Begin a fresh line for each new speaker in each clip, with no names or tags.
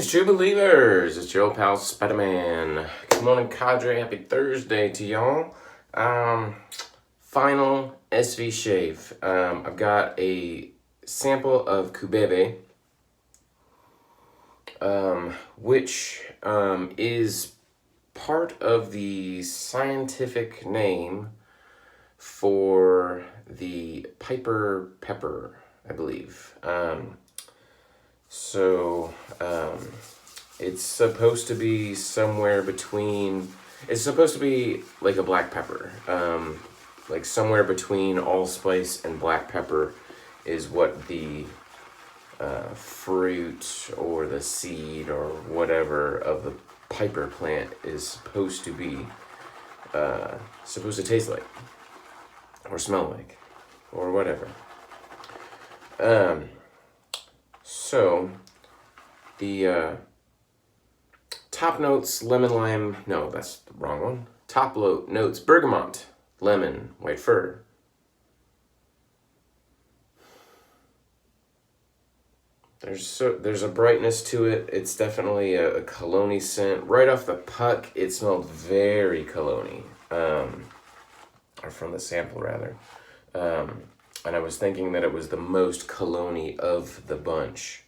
Greetings, true believers. It's your old pal Spider-Man. Good morning, cadre. Happy Thursday to y'all. Final SV shave. I've got a sample of Cubebe, which is part of the scientific name for the Piper pepper, I believe. It's supposed to be somewhere between, it's supposed to be like a black pepper. Like somewhere between allspice and black pepper is what the fruit or the seed or whatever of the Piper plant is supposed to be, supposed to taste like, or smell like, or whatever. So, the top notes, lemon lime, no, that's the wrong one. Top notes, bergamot, lemon, white fir. There's a brightness to it. It's definitely a cologne-y scent. Right off the puck, it smelled very cologne-y, or from the sample rather. And I was thinking that it was the most cologne-y of the bunch.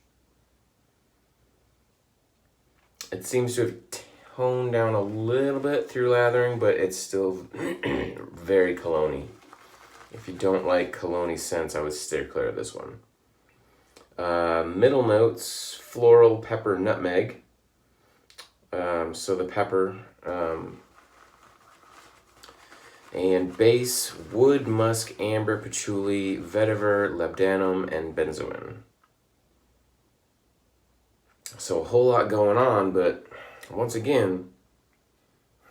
It seems to have toned down a little bit through lathering, but it's still very cologne-y. If you don't like cologne-y scents, I would steer clear of this one. Middle notes, floral, pepper, nutmeg. So the pepper. And base, wood, musk, amber, patchouli, vetiver, labdanum, and benzoin. So a whole lot going on, but once again,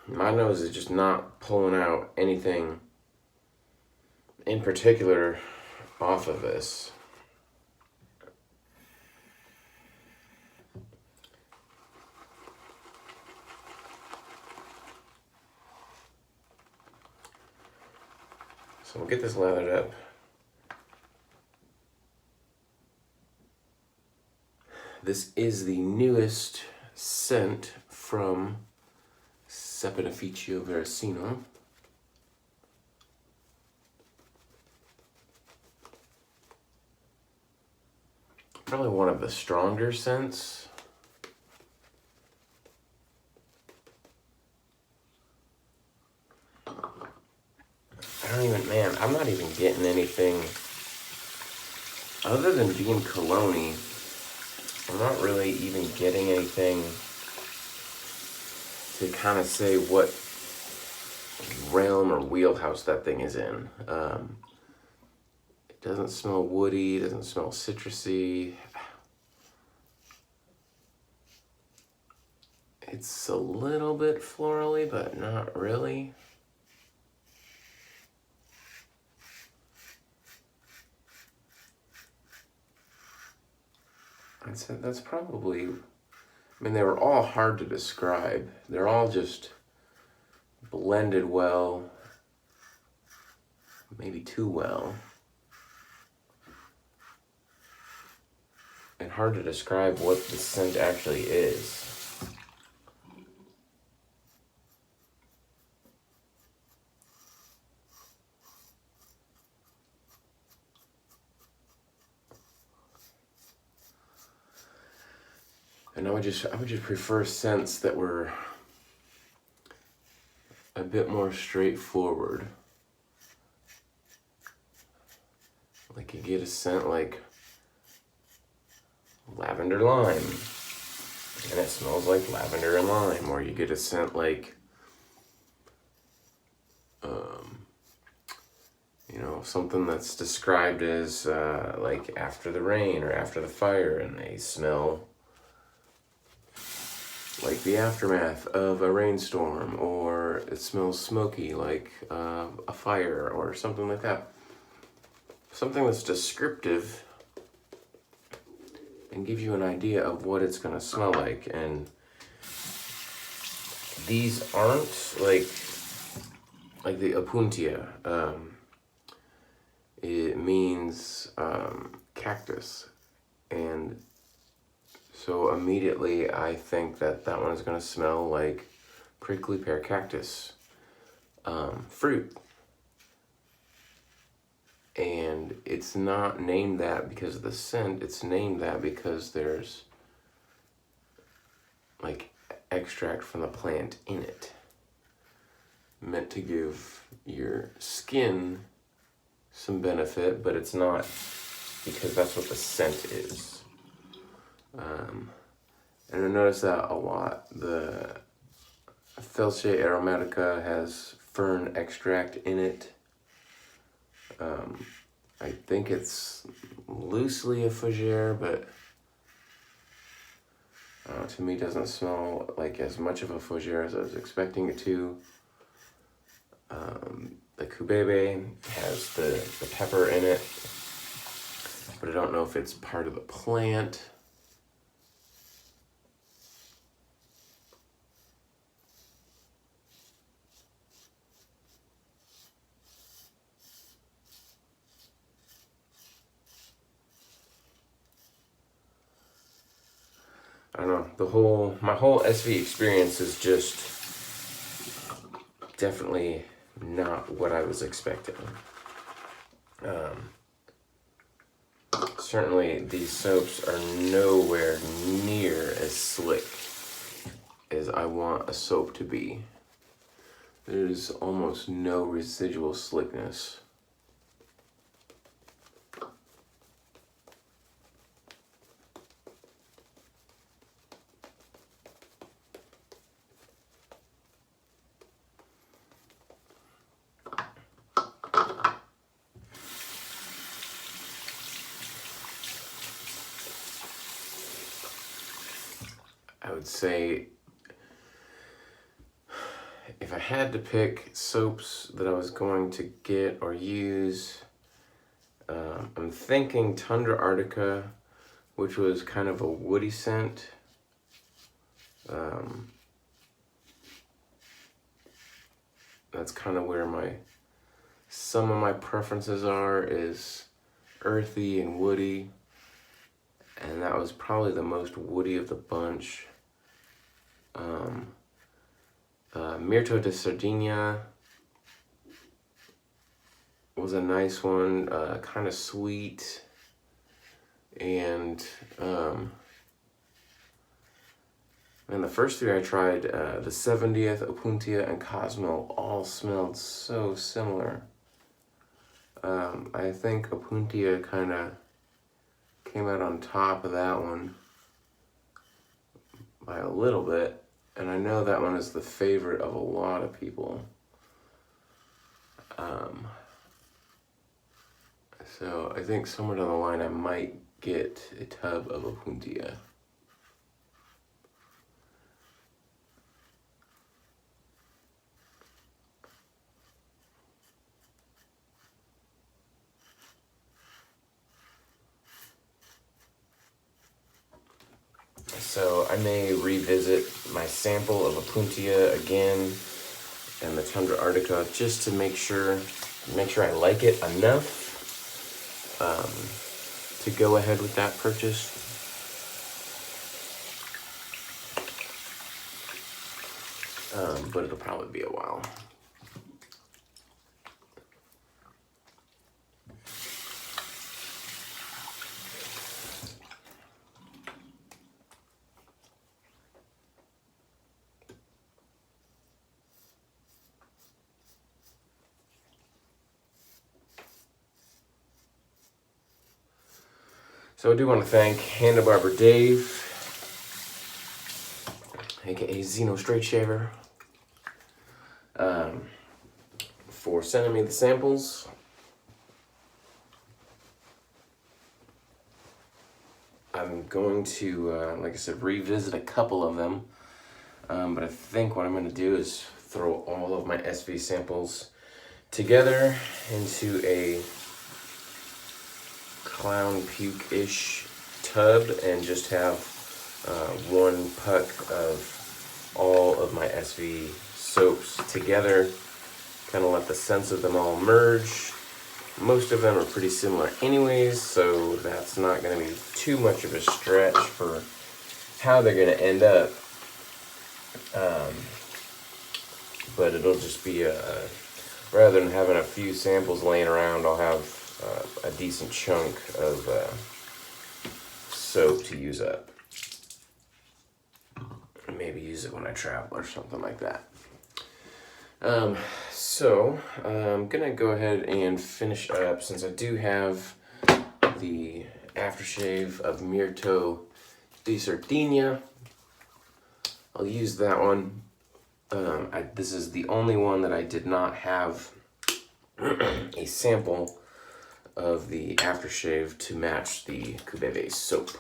my nose is just not pulling out anything in particular off of this. So we'll get this lathered up. This is the newest scent from Saponificio Varesino. Probably one of the stronger scents. I'm not even getting anything other than being cologne-y. I'm not really even getting anything to kind of say what realm or wheelhouse that thing is in. It doesn't smell woody, it doesn't smell citrusy. It's a little bit florally, but not really. I'd say that's probably, they were all hard to describe. They're all just blended well, maybe too well. And hard to describe what the scent actually is. And I would just prefer scents that were a bit more straightforward. Like you get a scent like lavender lime, and it smells like lavender and lime. Or you get a scent like, something that's described as like after the rain or after the fire, and they smell like the aftermath of a rainstorm, or it smells smoky like a fire or something like that. Something that's descriptive and gives you an idea of what it's going to smell like. And these aren't like the opuntia. It means cactus. And So immediately I think that that one is going to smell like prickly pear cactus fruit. And it's not named that because of the scent, it's named that because there's like extract from the plant in it, meant to give your skin some benefit, but it's not because that's what the scent is. And I notice that a lot. The Felce aromatica has fern extract in it. I think it's loosely a fougere, but to me doesn't smell like as much of a fougere as I was expecting it to. The Cubebe has the pepper in it, but I don't know if it's part of the plant. I don't know, my whole SV experience is just definitely not what I was expecting. Certainly these soaps are nowhere near as slick as I want a soap to be. There's almost no residual slickness. I would say if I had to pick soaps that I was going to get or use, I'm thinking Tundra Arctica, which was kind of a woody scent. That's kind of where some of my preferences are, is earthy and woody. And that was probably the most woody of the bunch. Mirto de Sardinia was a nice one, kind of sweet. And the first three I tried, the 70th, Opuntia, and Cosmo, all smelled so similar. I think Opuntia kind of came out on top of that one by a little bit, and I know that one is the favorite of a lot of people. So I think somewhere down the line I might get a tub of Opuntia. So I may revisit my sample of Opuntia again and the Tundra Arctica just to make sure I like it enough to go ahead with that purchase. But it'll probably be a while. So I do want to thank Handlebarber Dave, aka Zeno Straight Shaver, for sending me the samples. I'm going to, like I said, revisit a couple of them, but I think what I'm going to do is throw all of my SV samples together into a clown puke-ish tub and just have one puck of all of my SV soaps together, kind of let the scents of them all merge. Most of them are pretty similar anyways, so that's not going to be too much of a stretch for how they're going to end up. But it'll just be rather than having a few samples laying around, I'll have a decent chunk of soap to use up. Maybe use it when I travel or something like that. So I'm gonna go ahead and finish up, since I do have the aftershave of Mirto di Sardegna. I'll use that one. This is the only one that I did not have a sample of the aftershave to match the Cubebe soap.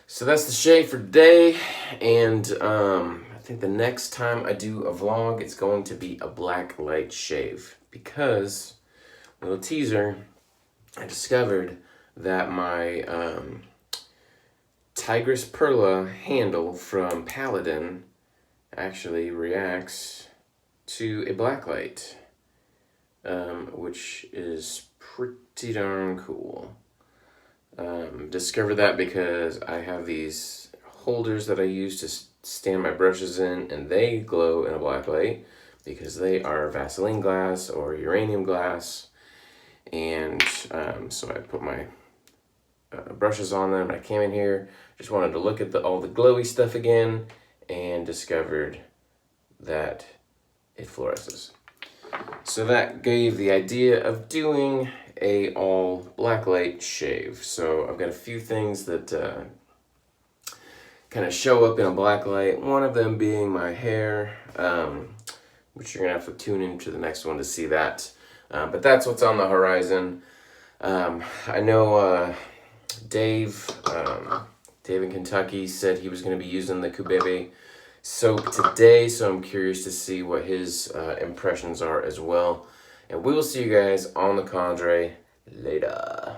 So that's the shave for today, and I think the next time I do a vlog, it's going to be a black light shave, because, little teaser, I discovered that my Tigris Perla handle from Paladin actually reacts to a black light, which is pretty darn cool. Discovered that because I have these holders that I use to stand my brushes in, and they glow in a black light because they are Vaseline glass or uranium glass. And so I put my brushes on them. I came in here, just wanted to look at all the glowy stuff again, and discovered that it fluoresces. So that gave the idea of doing a all black light shave. So I've got a few things that kind of show up in a black light. One of them being my hair, which you're gonna have to tune into the next one to see that. But that's what's on the horizon. I know Dave in Kentucky said he was gonna be using the Cubebe soap today, so I'm curious to see what his impressions are as well. And we will see you guys on the Condre later.